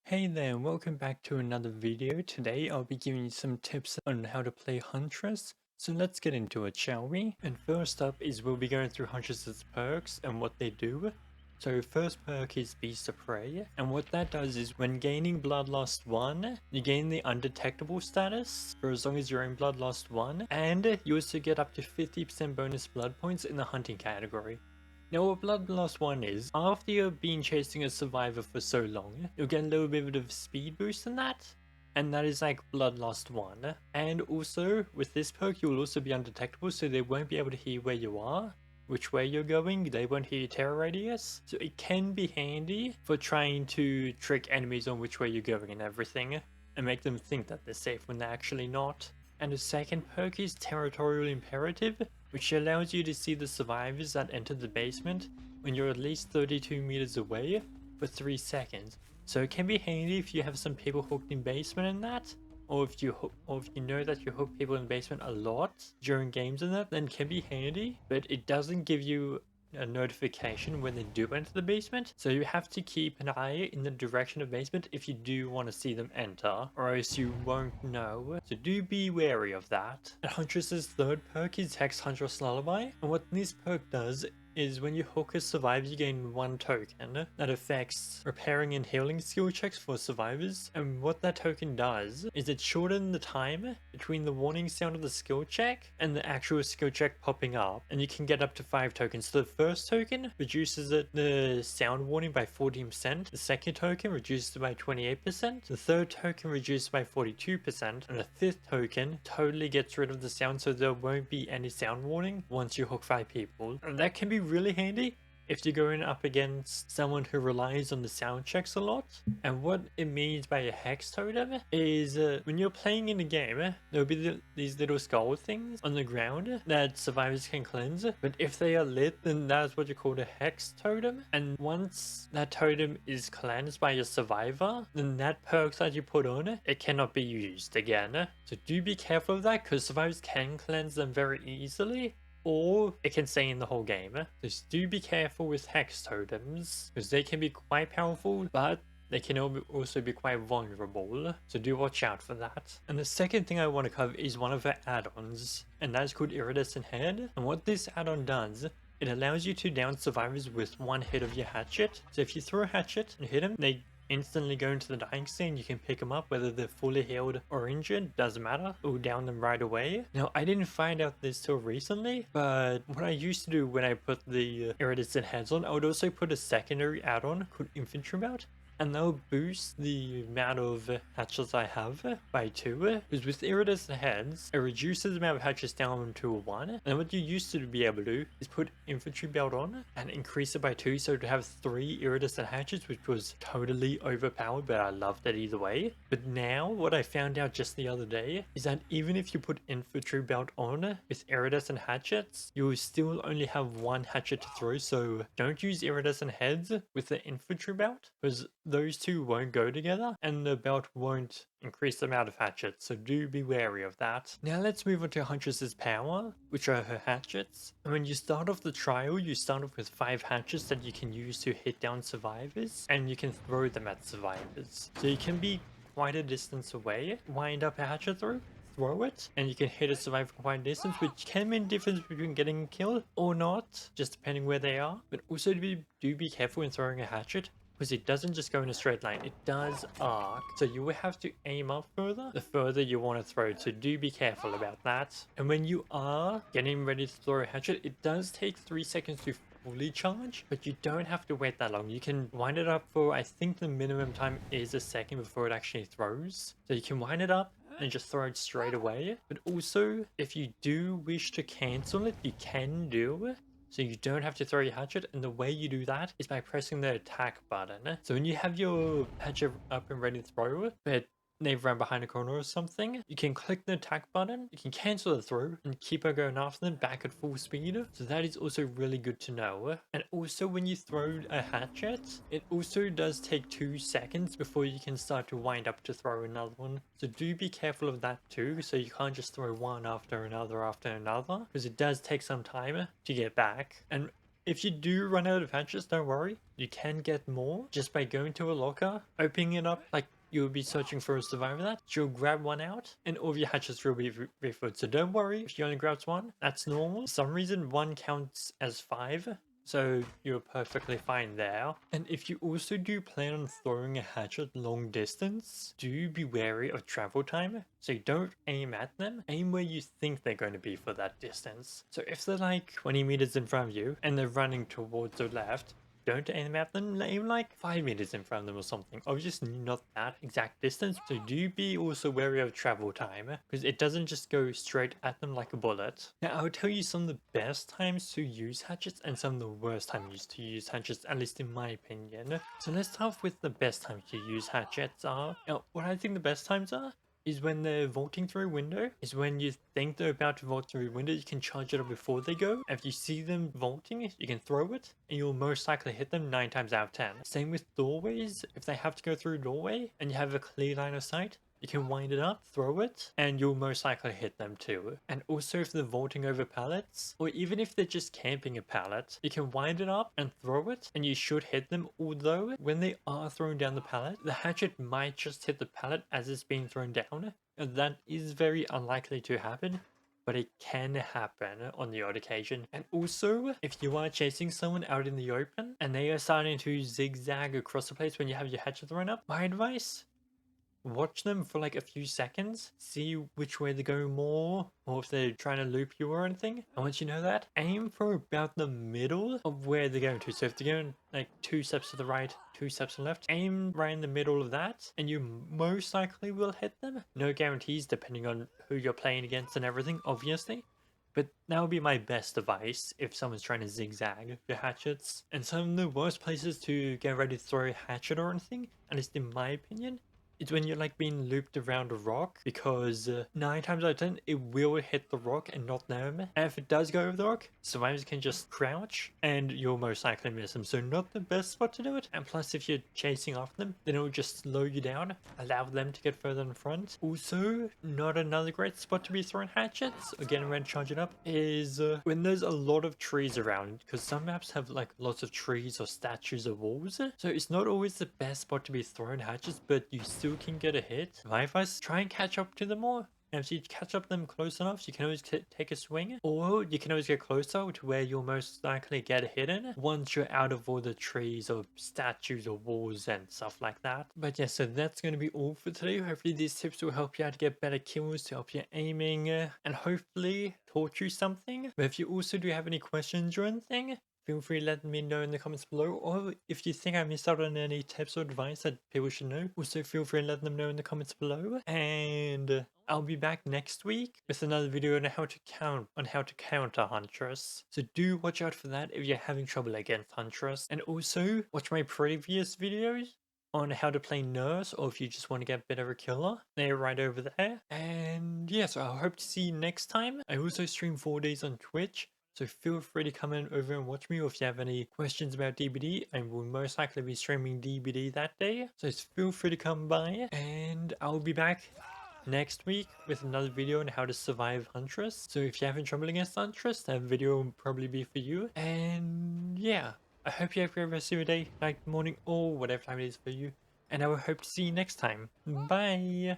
Hey there, and welcome back to another video. Today I'll be giving you some tips on how to play Huntress. So let's get into it, shall we? And first up is we'll be going through Huntress's perks and what they do. So first perk is Beast of Prey, and what that does is when gaining Bloodlust 1, you gain the undetectable status for as long as you're in Bloodlust 1, and you also get up to 50% bonus blood points in the hunting category. Now what Bloodlust 1 is, after you've been chasing a survivor for so long, you'll get a little bit of speed boost in that, and that is like Bloodlust 1. And also, with this perk you'll also be undetectable, so they won't be able to hear where you are, which way you're going, they won't hear your terror radius, so it can be handy for trying to trick enemies on which way you're going and everything, and make them think that they're safe when they're actually not. And the second perk is Territorial Imperative, which allows you to see the survivors that entered the basement when you're at least 32 meters away for 3 seconds. So it can be handy if you have some people hooked in basement and that, or if you know that you hook people in the basement a lot during games and that, then it can be handy, but it doesn't give you a notification when they do enter the basement, so you have to keep an eye in the direction of basement if you do want to see them enter, or else you won't know, so do be wary of that. And Huntress's third perk is Hex Huntress Lullaby, and what this perk does is when you hook a survivor you gain 1 token that affects repairing and healing skill checks for survivors, and what that token does is it shortens the time between the warning sound of the skill check and the actual skill check popping up, and you can get up to 5 tokens. So the first token reduces the sound warning by 14%, the second token reduces it by 28%, the third token reduces by 42%, and the fifth token totally gets rid of the sound, so there won't be any sound warning once you hook 5 people. And that can be really handy if you're going up against someone who relies on the sound checks a lot. And what it means by a hex totem is when you're playing in a game, there'll be these little skull things on the ground that survivors can cleanse, but if they are lit, then that's what you call a hex totem. And once that totem is cleansed by a survivor, then that perk that you put on it cannot be used again. So do be careful of that, because survivors can cleanse them very easily, or it can stay in the whole game. Just do be careful with hex totems, because they can be quite powerful, but they can also be quite vulnerable, so do watch out for that. And the second thing I want to cover is one of the add-ons, and that is called Iridescent Head. And what this add-on does, it allows you to down survivors with 1 hit of your hatchet. So if you throw a hatchet and hit them, they instantly go into the dying state. You can pick them up whether they're fully healed or injured, doesn't matter, or down them right away. Now I didn't find out this till recently, but what I used to do when I put the iridescent heads on, I would also put a secondary add-on called infantry mount, and they'll boost the amount of hatchets I have by 2, because with iridescent heads, it reduces the amount of hatchets down to 1, and what you used to be able to do is put infantry belt on and increase it by 2, so to have 3 iridescent hatchets, which was totally overpowered, but I loved it either way. But now, what I found out just the other day is that even if you put infantry belt on with iridescent hatchets, you will still only have 1 hatchet to throw, so don't use iridescent heads with the infantry belt, because those two won't go together and the belt won't increase the amount of hatchets, so do be wary of that. Now let's move on to Huntress's power, which are her hatchets. And when you start off the trial, you start off with 5 hatchets that you can use to hit down survivors, and you can throw them at survivors. So you can be quite a distance away, wind up a hatchet through, throw it, and you can hit a survivor from quite a distance, which can mean difference between getting killed or not, just depending where they are. But also do be careful when throwing a hatchet, because it doesn't just go in a straight line, it does arc, so you will have to aim up further the further you want to throw, so do be careful about that. And when you are getting ready to throw a hatchet, it does take 3 seconds to fully charge, but you don't have to wait that long. You can wind it up for, I think the minimum time is a second before it actually throws, so you can wind it up and just throw it straight away. But also, if you do wish to cancel it, you can do it, so you don't have to throw your hatchet, and the way you do that is by pressing the attack button. So when you have your hatchet up and ready to throw it, but they've run behind a corner or something, you can click the attack button, you can cancel the throw and keep on going after them back at full speed. So that is also really good to know. And also when you throw a hatchet, it also does take 2 seconds before you can start to wind up to throw another one. So do be careful of that too, so you can't just throw one after another, because it does take some time to get back. And if you do run out of hatchets, don't worry. you can get more just by going to a locker, opening it up, like you'll be searching for a survivor that. You'll grab one out, and all of your hatchets will be refilled. So don't worry if you only grabs one. That's normal. For some reason, one counts as 5. So you're perfectly fine there. And if you also do plan on throwing a hatchet long distance, do be wary of travel time. So you don't aim at them, aim where you think they're going to be for that distance. So if they're like 20 meters in front of you and they're running towards the left, don't aim at them, aim like 5 meters in front of them or something. Obviously not that exact distance, so do be also wary of travel time, because it doesn't just go straight at them like a bullet. Now I'll tell you some of the best times to use hatchets and some of the worst times to use hatchets, at least in my opinion. So let's start off with the best times to use hatchets are. Now what I think the best times are is when they're vaulting through a window, is when you think they're about to vault through a window, you can charge it up before they go. If you see them vaulting, you can throw it, and you'll most likely hit them 9 times out of 10. Same with doorways, if they have to go through a doorway, and you have a clear line of sight, you can wind it up, throw it, and you'll most likely hit them too. And also if they're vaulting over pallets, or even if they're just camping a pallet, you can wind it up and throw it, and you should hit them. Although, when they are throwing down the pallet, the hatchet might just hit the pallet as it's being thrown down. And that is very unlikely to happen, but it can happen on the odd occasion. And also, if you are chasing someone out in the open, and they are starting to zigzag across the place when you have your hatchet thrown up, my advice: watch them for like a few seconds, see which way they're going more, or if they're trying to loop you or anything. And once you know that, aim for about the middle of where they're going to. So if they're going like 2 steps to the right, 2 steps to the left, aim right in the middle of that, and you most likely will hit them. No guarantees depending on who you're playing against and everything, obviously. But that would be my best advice if someone's trying to zigzag your hatchets. And some of the worst places to get ready to throw a hatchet or anything, at least in my opinion, it's when you're like being looped around a rock, because 9 times out of 10 it will hit the rock and not them. And if it does go over the rock, survivors can just crouch and you'll most likely miss them. So not the best spot to do it. And plus if you're chasing after them, then it will just slow you down, allow them to get further in front. Also, not another great spot to be throwing hatchets or getting ready to charge it up is when there's a lot of trees around, because some maps have like lots of trees or statues or walls. So it's not always the best spot to be throwing hatchets, but you still can get a hit. My advice: try and catch up to them more. And if you catch up them close enough, you can always take a swing, or you can always get closer to where you'll most likely get a hit in once you're out of all the trees or statues or walls and stuff like that. But yeah, so that's going to be all for today. Hopefully these tips will help you out to get better kills, to help you aiming, and hopefully taught you something. But if you also do have any questions or anything, feel free to let me know in the comments below, or if you think I missed out on any tips or advice that people should know, also feel free to let them know in the comments below. And I'll be back next week with another video on how to counter Huntress. So do watch out for that if you're having trouble against Huntress. And also watch my previous videos on how to play nurse, or if you just want to get a bit of a killer, they're right over there. And yeah, so I hope to see you next time. I also stream 4 days on Twitch, so feel free to come in over and watch me, or if you have any questions about DBD, I will most likely be streaming DBD that day. So feel free to come by, and I'll be back next week with another video on how to survive Huntress. So if you're having trouble against Huntress, that video will probably be for you. And yeah, I hope you have a great rest of your day, night, morning, or whatever time it is for you. And I will hope to see you next time. Bye!